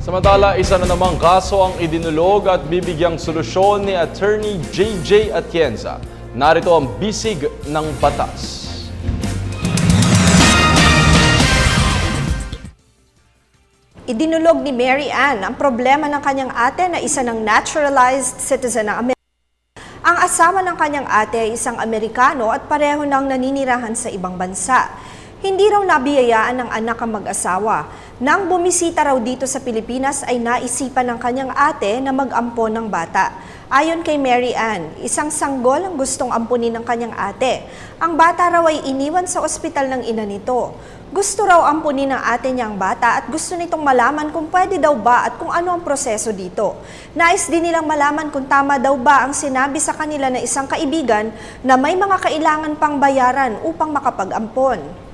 Samantala, isa na namang kaso ang idinulog at bibigyang solusyon ni Attorney JJ Atienza. Narito ang bisig ng batas. Idinulog ni Mary Ann ang problema ng kanyang ate na isa ng naturalized citizen ng Amerika. Ang asawa ng kanyang ate ay isang Amerikano at pareho nang naninirahan sa ibang bansa. Hindi raw nabiyayaan ng anak ang mag-asawa. Nang bumisita raw dito sa Pilipinas ay naisipan ng kanyang ate na mag-ampon ng bata. Ayon kay Mary Ann, isang sanggol ang gustong ampunin ng kanyang ate. Ang bata raw ay iniwan sa ospital ng ina nito. Gusto raw ampunin ng ate niya ang bata at gusto nitong malaman kung pwede daw ba at kung ano ang proseso dito. Nais din nilang malaman kung tama daw ba ang sinabi sa kanila na isang kaibigan na may mga kailangan pang bayaran upang makapag-ampon.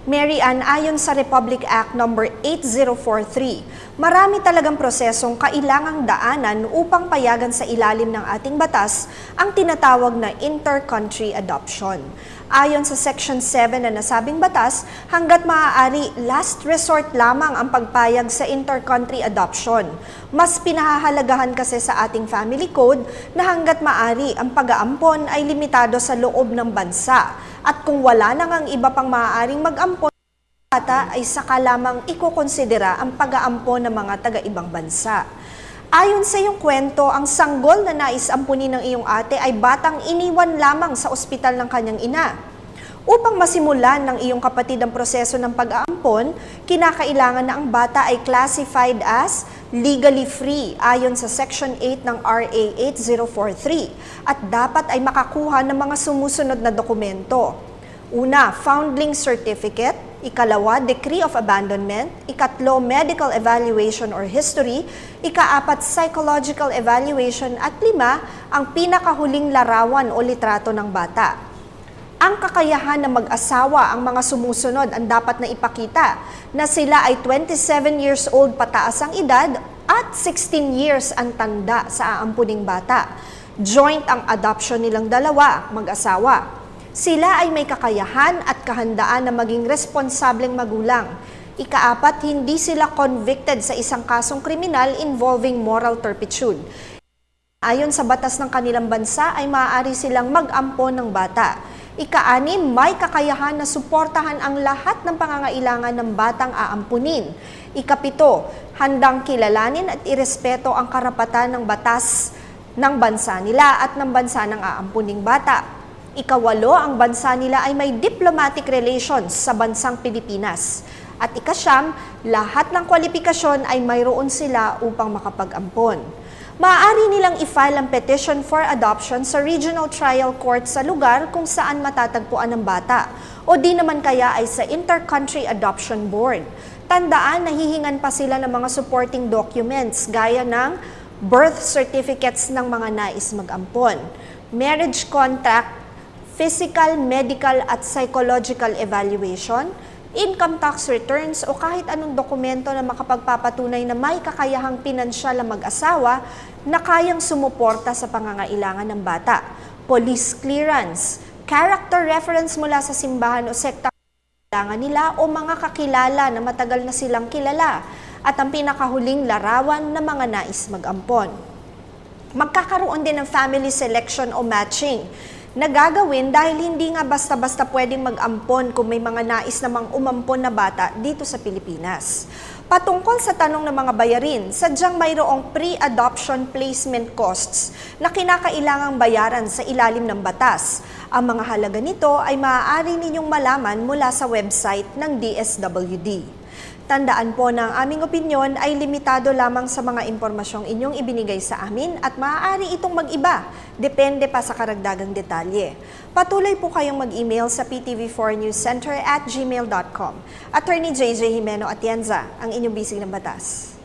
Mary Ann, ayon sa Republic Act No. 8043, marami talagang prosesong kailangang daanan upang payagan sa ilalim ng ating batas ang tinatawag na inter-country adoption. Ayon sa Section 7 na nasabing batas, hanggat maaari, last resort lamang ang pagpayag sa inter-country adoption. Mas pinahahalagahan kasi sa ating family code na hanggat maaari ang pag-aampon ay limitado sa loob ng bansa. At kung wala nang ang iba pang maaaring mag-ampon, bata ay saka lamang ikokonsidera ang pag-aampon ng mga taga-ibang bansa. Ayon sa iyong kwento, ang sanggol na nais ampunin ng iyong ate ay batang iniwan lamang sa ospital ng kanyang ina. Upang masimulan ng iyong kapatid ang proseso ng pag-aampon, kinakailangan na ang bata ay classified as legally free ayon sa Section 8 ng RA 8043 at dapat ay makakuha ng mga sumusunod na dokumento. Una, foundling certificate. Ikalawa, decree of abandonment. Ikatlo, medical evaluation or history. Ikaapat, psychological evaluation. At lima, ang pinakahuling larawan o litrato ng bata. Ang kakayahan ng mag-asawa ang mga sumusunod ang dapat na ipakita na sila ay 27 years old pataas ang edad at 16 years ang tanda sa aampuning bata. Joint ang adoption nilang dalawa, mag-asawa. Sila ay may kakayahan at kahandaan na maging responsableng magulang. Ikaapat, hindi sila convicted sa isang kasong kriminal involving moral turpitude. Ayon sa batas ng kanilang bansa ay maaari silang mag-ampon ng bata. Ika-anim, may kakayahan na suportahan ang lahat ng pangangailangan ng batang aampunin. Ikapito, handang kilalanin at irespeto ang karapatan ng batas ng bansa nila at ng bansa ng aampuning bata. Ikawalo, ang bansa nila ay may diplomatic relations sa bansang Pilipinas. At ikasyam, lahat ng kwalifikasyon ay mayroon sila upang makapag-ampon. Maaari nilang i-file ang petition for adoption sa regional trial court sa lugar kung saan matatagpuan ang bata o di naman kaya ay sa Inter-Country Adoption Board. Tandaan, nahihingan pa sila ng mga supporting documents gaya ng birth certificates ng mga nais mag-ampon, marriage contract, physical, medical at psychological evaluation, income tax returns o kahit anong dokumento na makapagpapatunay na may kakayahang pinansyal ang mag-asawa na kayang sumuporta sa pangangailangan ng bata, police clearance, character reference mula sa simbahan o sekta kailangan nila o mga kakilala na matagal na silang kilala at ang pinakahuling larawan ng mga nais mag-ampon. Magkakaroon din ng family selection o matching na gagawin dahil hindi nga basta-basta pwedeng mag-ampon kung may mga nais namang umampon na bata dito sa Pilipinas. Patungkol sa tanong ng mga bayarin, sadyang mayroong pre-adoption placement costs na kinakailangang bayaran sa ilalim ng batas. Ang mga halaga nito ay maaari ninyong malaman mula sa website ng DSWD. Tandaan po na ang aming opinyon ay limitado lamang sa mga impormasyong inyong ibinigay sa amin at maaari itong mag-iba, depende pa sa karagdagang detalye. Patuloy po kayong mag-email sa ptv4newscenter@gmail.com. Attorney JJ Jimeno Atienza, ang inyong bisig ng batas.